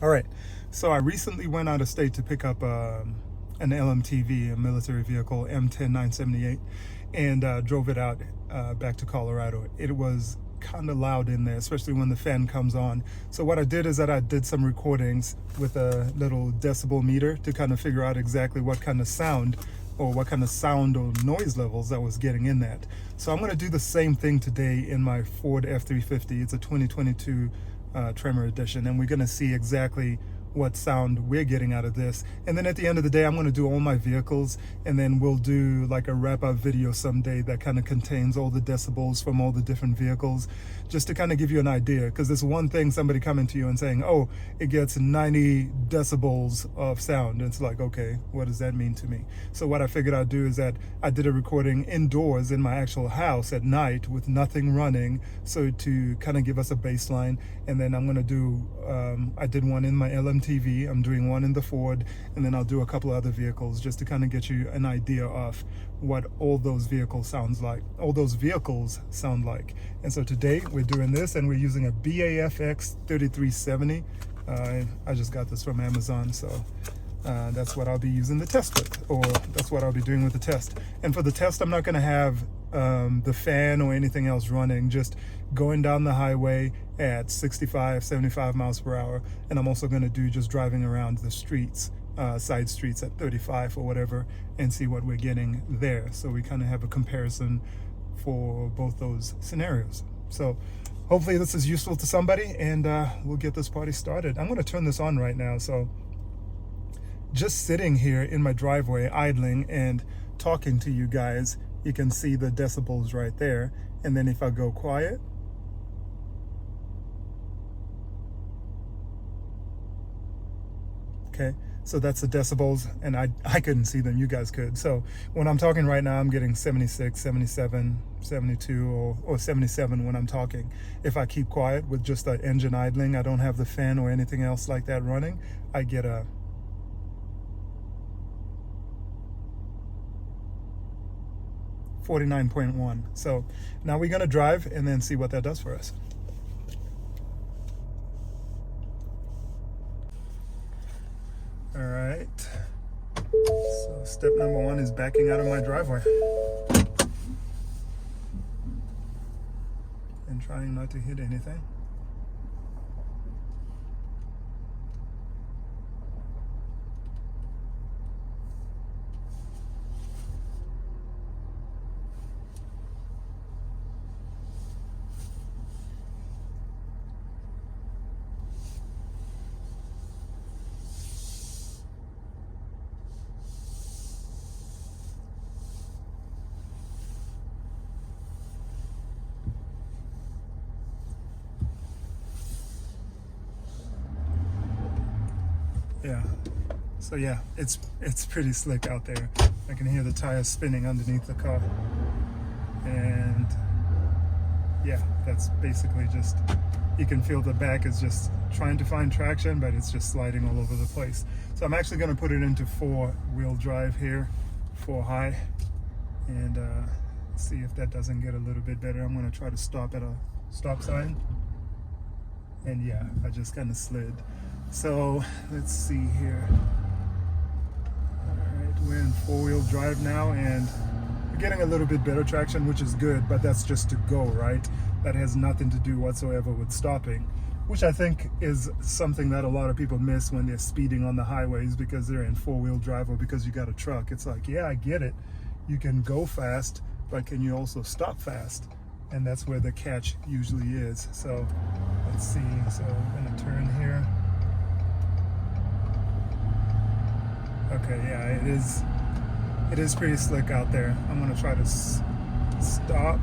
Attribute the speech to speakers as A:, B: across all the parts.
A: All right, so I recently went out of state to pick up an LMTV, a military vehicle, M10978, and drove it out back to Colorado. It was kind of loud in there, especially when the fan comes on. So what I did is that I did some recordings with a little decibel meter to kind of figure out exactly what kind of sound or noise levels I was getting in that. So I'm going to do the same thing today in my Ford F350. It's a 2022 Tremor edition, and we're going to see exactly what sound we're getting out of this. And then at the end of the day, I'm going to do all my vehicles, and then we'll do like a wrap-up video someday that kind of contains all the decibels from all the different vehicles, just to kind of give you an idea. Because there's one thing, somebody coming to you and saying, oh, it gets 90 decibels of sound. And it's like, okay, what does that mean to me? So what I figured I'd do is that I did a recording indoors in my actual house at night with nothing running, so to kind of give us a baseline. And then I'm going to do, I did one in my LMTV, I'm doing one in the Ford, and then I'll do a couple of other vehicles just to kind of get you an idea of what all those vehicles sound like. And so today we're doing this, and we're using a BAFX 3370. I just got this from Amazon, so that's what I'll be using the test with, or that's what I'll be doing with the test. And for the test, I'm not going to have the fan or anything else running, just going down the highway at 65, 75 miles per hour. And I'm also going to do just driving around the streets, side streets at 35 or whatever, and see what we're getting there. So we kind of have a comparison for both those scenarios. So hopefully this is useful to somebody, and we'll get this party started. I'm going to turn this on right now. So just sitting here in my driveway idling and talking to you guys, you can see the decibels right there. And then if I go quiet, okay, so that's the decibels, and I couldn't see them, you guys could. So when I'm talking right now, I'm getting 76, 77, 72, or 77 when I'm talking. If I keep quiet with just the engine idling, I don't have the fan or anything else like that running, I get a 49.1. So now we're gonna drive and then see what that does for us. All right, so step number one is backing out of my driveway and trying not to hit anything. Yeah, so yeah, it's pretty slick out there. I can hear the tires spinning underneath the car, and yeah, that's basically just, you can feel the back is just trying to find traction, but it's just sliding all over the place. So I'm actually going to put it into 4-wheel drive here, 4 high, and see if that doesn't get a little bit better. I'm going to try to stop at a stop sign, and yeah, I just kind of slid. So let's see here. All right, we're in 4-wheel drive now, and we're getting a little bit better traction, which is good, but that's just to go, right? That has nothing to do whatsoever with stopping, which I think is something that a lot of people miss when they're speeding on the highways because they're in 4-wheel drive or because you got a truck. It's like, yeah, I get it. You can go fast, but can you also stop fast? And that's where the catch usually is. So let's see. So I'm gonna turn here. Okay, yeah, it is pretty slick out there. I'm gonna try to stop.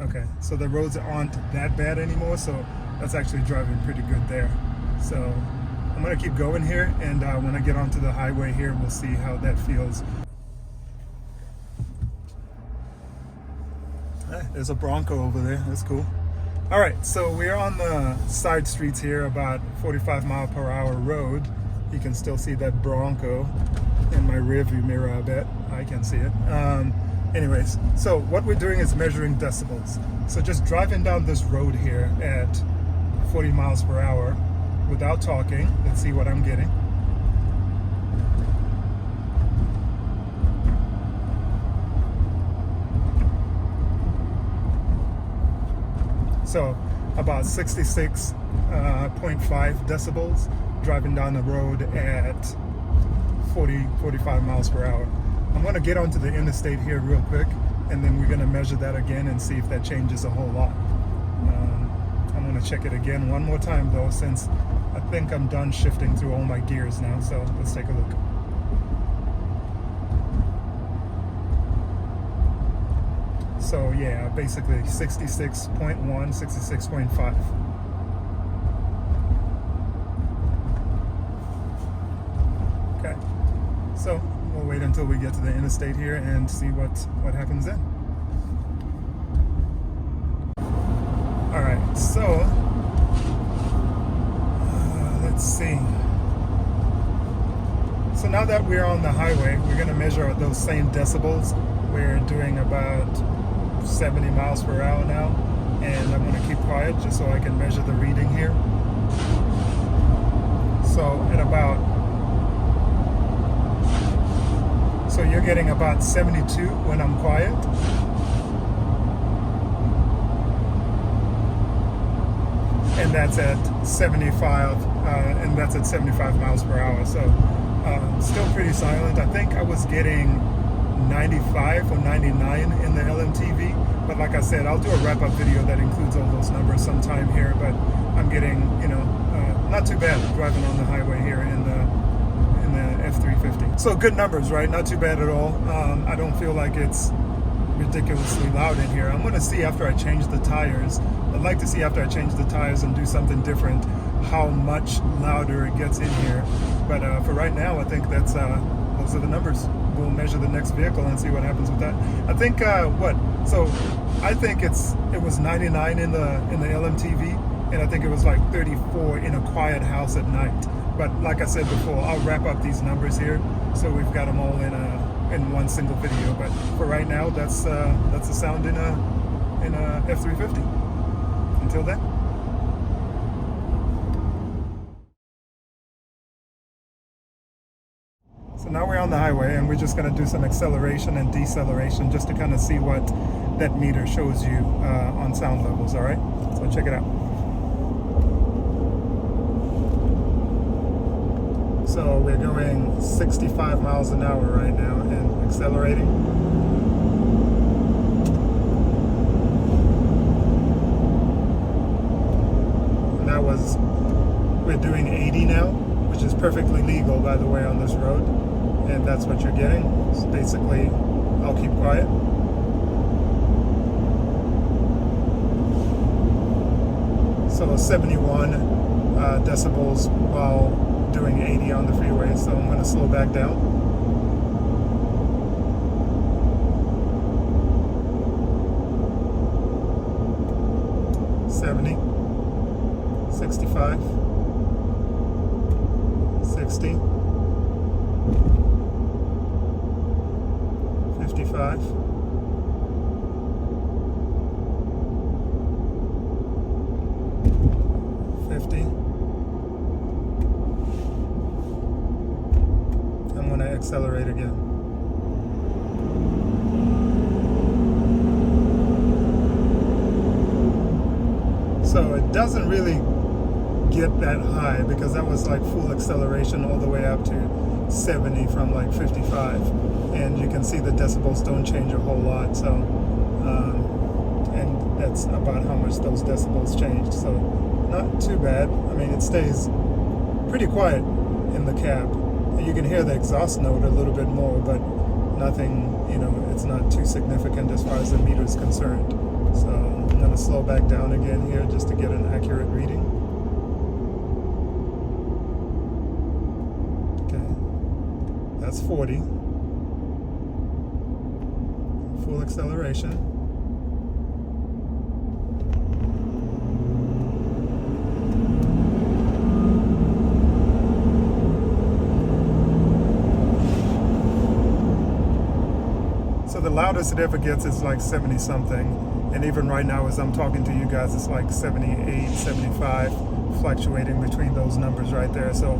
A: Okay, so the roads aren't that bad anymore, so that's actually driving pretty good there. So I'm gonna keep going here, and when I get onto the highway here, we'll see how that feels. There's a Bronco over there, that's cool. All right, so we're on the side streets here, about 45-mile-per-hour road. You can still see that Bronco in my rearview mirror, I bet. I can see it. Anyways, so what we're doing is measuring decibels. So just driving down this road here at 40 miles per hour, without talking. Let's see what I'm getting. So about 66.5 decibels driving down the road at 45 miles per hour. I'm going to get onto the interstate here real quick, and then we're going to measure that again and see if that changes a whole lot. I'm going to check it again one more time though, since I think I'm done shifting through all my gears now. So let's take a look. So yeah, basically 66.1, 66.5. Okay, so we'll wait until we get to the interstate here and see what happens then. All right, so let's see. So now that we're on the highway, we're going to measure those same decibels. We're doing about 70 miles per hour now, and I'm going to keep quiet just so I can measure the reading here. So at about, so you're getting about 72 when I'm quiet. And that's at 75, and that's at 75 miles per hour. So still pretty silent. I think I was getting 95 or 99 in the LMTV, but like I said, I'll do a wrap-up video that includes all those numbers sometime here. But I'm getting, not too bad driving on the highway here in the F350. So good numbers, right? Not too bad at all. I don't feel like it's ridiculously loud in here. I'm going to see after I change the tires. I'd like to see after I change the tires and do something different how much louder it gets in here. But for right now, I think that's those are the numbers. We'll measure the next vehicle and see what happens with that. I think so I think it was 99 in the LMTV, and I think it was like 34 in a quiet house at night. But like I said before, I'll wrap up these numbers here so we've got them all in one single video. But for right now, that's the sound in a F350. Until then. So now we're on the highway, and we're just going to do some acceleration and deceleration just to kind of see what that meter shows you on sound levels. All right, so check it out. So we're going 65 miles an hour right now and accelerating. And that was, we're doing 80 now, which is perfectly legal, by the way, on this road. And that's what you're getting. So basically, I'll keep quiet. So 71 decibels while doing 80 on the freeway. So I'm going to slow back down. $70, $65, $60, $55, $50. I'm going to accelerate again. So it doesn't really get that high because that was like full acceleration all the way up to 70 from like 55, and you can see the decibels don't change a whole lot. So and that's about how much those decibels changed. So not too bad. I mean, it stays pretty quiet in the cab. You can hear the exhaust note a little bit more, but nothing, it's not too significant as far as the meter is concerned. So I'm going to slow back down again here just to get an accurate reading. Okay, that's 40. Full acceleration. So the loudest it ever gets is like 70 something, And even right now as I'm talking to you guys, it's like 78, 75, fluctuating between those numbers right there. So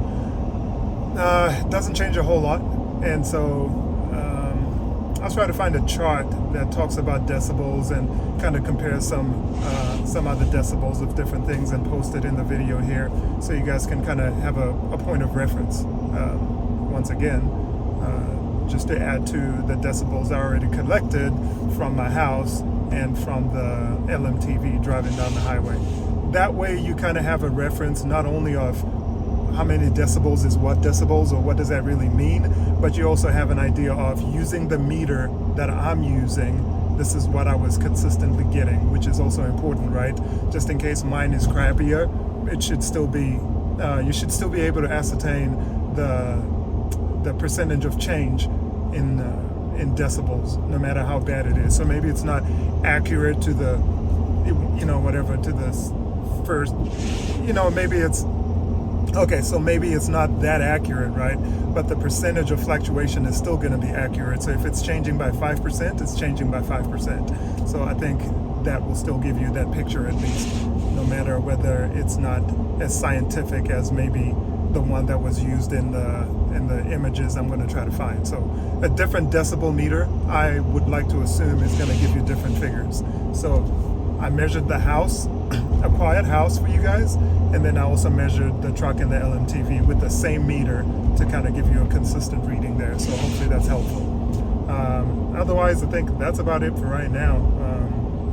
A: it doesn't change a whole lot. And so I'll try to find a chart that talks about decibels and kind of compare some other decibels of different things and post it in the video here, so you guys can kind of have a point of reference. Once again, just to add to the decibels I already collected from my house and from the LMTV driving down the highway. That way you kind of have a reference not only of how many decibels is what decibels, or what does that really mean, but you also have an idea of, using the meter that I'm using, this is what I was consistently getting, which is also important, right? Just in case mine is crappier, it should still be, you should still be able to ascertain the percentage of change in decibels, no matter how bad it is. So maybe it's not accurate to the, whatever, to the first, maybe it's, okay, so maybe it's not that accurate, right? But the percentage of fluctuation is still going to be accurate. So if it's changing by 5%, it's changing by 5%. So I think that will still give you that picture, at least, no matter whether it's not as scientific as maybe the one that was used in the images I'm going to try to find. So a different decibel meter, I would like to assume, is going to give you different figures. So I measured the house, a quiet house for you guys, and then I also measured the truck and the LMTV with the same meter to kind of give you a consistent reading there. So hopefully that's helpful. Otherwise, I think that's about it for right now.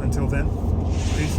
A: Until then, peace.